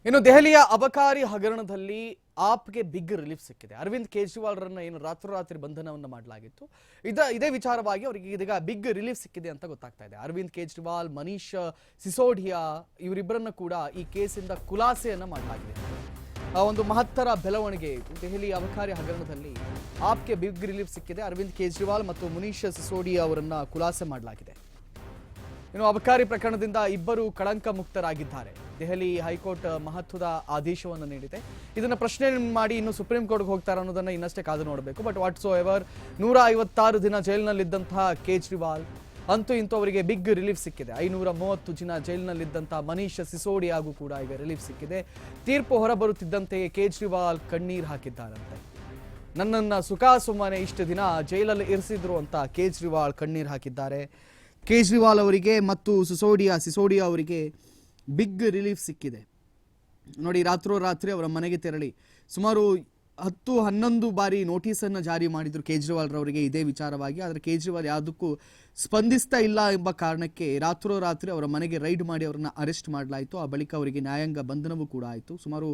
ಇನ್ನು ದೆಹಲಿಯ ಅಬಕಾರಿ ಹಗರಣದಲ್ಲಿ ಆಪ್ಗೆ ಬಿಗ್ ರಿಲೀಫ್ ಸಿಕ್ಕಿದೆ. ಅರವಿಂದ್ ಕೇಜ್ರಿವಾಲ್ರನ್ನ ಏನು ರಾತ್ರೋರಾತ್ರಿ ಬಂಧನವನ್ನು ಮಾಡಲಾಗಿತ್ತು, ಇದೇ ವಿಚಾರವಾಗಿ ಅವರಿಗೆ ಇದೀಗ ಬಿಗ್ ರಿಲೀಫ್ ಸಿಕ್ಕಿದೆ ಅಂತ ಗೊತ್ತಾಗ್ತಾ ಇದೆ. ಅರವಿಂದ್ ಕೇಜ್ರಿವಾಲ್, ಮನೀಶ್ ಸಿಸೋಡಿಯಾ ಇವರಿಬ್ಬರನ್ನ ಕೂಡ ಈ ಕೇಸಿಂದ ಖುಲಾಸೆಯನ್ನ ಮಾಡಲಾಗಿದೆ. ಒಂದು ಮಹತ್ತರ ಬೆಳವಣಿಗೆ ಇತ್ತು. ದೆಹಲಿ ಅಬಕಾರಿ ಹಗರಣದಲ್ಲಿ ಆಪ್ಗೆ ಬಿಗ್ ರಿಲೀಫ್ ಸಿಕ್ಕಿದೆ. ಅರವಿಂದ್ ಕೇಜ್ರಿವಾಲ್ ಮತ್ತು ಮನೀಶ್ ಸಿಸೋಡಿಯಾ ಅವರನ್ನ ಖುಲಾಸೆ ಮಾಡಲಾಗಿದೆ. ಇನ್ನು ಅಬಕಾರಿ ಪ್ರಕರಣದಿಂದ ಇಬ್ಬರು ಕಳಂಕ ಮುಕ್ತರಾಗಿದ್ದಾರೆ. ದೆಹಲಿ ಹೈಕೋರ್ಟ್ ಮಹತ್ವದ ಆದೇಶವನ್ನು ನೀಡಿದೆ. ಇದನ್ನು ಪ್ರಶ್ನೆ ಮಾಡಿ ಇನ್ನು ಸುಪ್ರೀಂ ಕೋರ್ಟ್ಗೆ ಹೋಗ್ತಾರೆ ಅನ್ನೋದನ್ನ ಇನ್ನಷ್ಟೇ ಕಾದು ನೋಡಬೇಕು. ಬಟ್ ವಾಟ್ಸ್ ಎವರ್ 156 ದಿನ ಜೈಲಿನಲ್ಲಿದ್ದಂತಹ ಕೇಜ್ರಿವಾಲ್ ಅಂತೂ ಇಂತೂ ಅವರಿಗೆ ಬಿಗ್ ರಿಲೀಫ್ ಸಿಕ್ಕಿದೆ. 530 ದಿನ ಜೈಲಿನಲ್ಲಿದ್ದಂತಹ ಮನೀಶ್ ಸಿಸೋಡಿಯಾಗೂ ಕೂಡ ಈಗ ರಿಲೀಫ್ ಸಿಕ್ಕಿದೆ. ತೀರ್ಪು ಹೊರಬರುತ್ತಿದ್ದಂತೆಯೇ ಕೇಜ್ರಿವಾಲ್ ಕಣ್ಣೀರು ಹಾಕಿದ್ದಾರಂತೆ. ನನ್ನನ್ನು ಸುಖಾಸುಮ್ಮನೆ ಇಷ್ಟು ದಿನ ಜೈಲಲ್ಲಿ ಇರಿಸಿದ್ರು ಅಂತ ಕೇಜ್ರಿವಾಲ್ ಕಣ್ಣೀರು ಹಾಕಿದ್ದಾರೆ. ಕೇಜ್ರಿವಾಲ್ ಅವರಿಗೆ ಮತ್ತು ಸಿಸೋಡಿಯಾ ಅವರಿಗೆ ಬಿಗ್ ರಿಲೀಫ್ ಸಿಕ್ಕಿದೆ. ನೋಡಿ, ರಾತ್ರೋರಾತ್ರಿ ಅವರ ಮನೆಗೆ ತೆರಳಿ ಸುಮಾರು 10-11 ಬಾರಿ ನೋಟಿಸನ್ನು ಜಾರಿ ಮಾಡಿದ್ರು ಕೇಜ್ರಿವಾಲ್ರವರಿಗೆ ಇದೇ ವಿಚಾರವಾಗಿ. ಆದರೆ ಕೇಜ್ರಿವಾಲ್ ಯಾವುದಕ್ಕೂ ಸ್ಪಂದಿಸ್ತಾ ಇಲ್ಲ ಎಂಬ ಕಾರಣಕ್ಕೆ ರಾತ್ರೋರಾತ್ರಿ ಅವರ ಮನೆಗೆ ರೈಡ್ ಮಾಡಿ ಅವರನ್ನು ಅರೆಸ್ಟ್ ಮಾಡಲಾಯಿತು. ಆ ಬಳಿಕ ಅವರಿಗೆ ನ್ಯಾಯಾಂಗ ಬಂಧನವೂ ಕೂಡ ಆಯಿತು. ಸುಮಾರು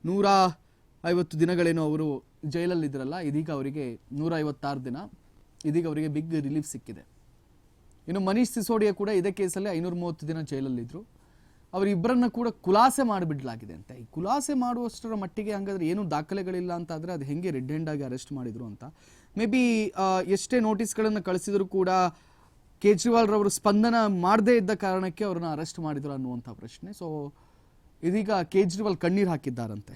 150 ದಿನಗಳೇನೋ ಅವರು ಜೈಲಲ್ಲಿದ್ದರಲ್ಲ, ಇದೀಗ ಅವರಿಗೆ 156 ದಿನ, ಇದೀಗ ಅವರಿಗೆ ಬಿಗ್ ರಿಲೀಫ್ ಸಿಕ್ಕಿದೆ. ಇನ್ನು ಮನೀಶ್ ಸಿಸೋಡಿಯಾ ಕೂಡ ಇದೇ ಕೇಸಲ್ಲಿ 530 ದಿನ ಜೈಲಲ್ಲಿದ್ದರು. ಅವರಿಬ್ಬರನ್ನ ಕೂಡ ಖುಲಾಸೆ ಮಾಡಿಬಿಡಲಾಗಿದೆ ಅಂತ. ಈ ಖುಲಾಸೆ ಮಾಡುವಷ್ಟರ ಮಟ್ಟಿಗೆ ಹಂಗಾದ್ರೆ ಏನು ದಾಖಲೆಗಳಿಲ್ಲ ಅಂತ ಆದರೆ ಅದು ಹೆಂಗೆ ರೆಡ್ ಹ್ಯಾಂಡ್ ಆಗಿ ಅರೆಸ್ಟ್ ಮಾಡಿದ್ರು ಅಂತ. ಮೇ ಬಿ ಎಷ್ಟೇ ನೋಟಿಸ್ಗಳನ್ನು ಕಳಿಸಿದ್ರು ಕೂಡ ಕೇಜ್ರಿವಾಲ್ರವರು ಸ್ಪಂದನ ಮಾಡದೇ ಇದ್ದ ಕಾರಣಕ್ಕೆ ಅವ್ರನ್ನ ಅರೆಸ್ಟ್ ಮಾಡಿದ್ರು ಅನ್ನುವಂಥ ಪ್ರಶ್ನೆ. ಸೊ ಇದೀಗ ಕೇಜ್ರಿವಾಲ್ ಕಣ್ಣೀರು ಹಾಕಿದ್ದಾರಂತೆ.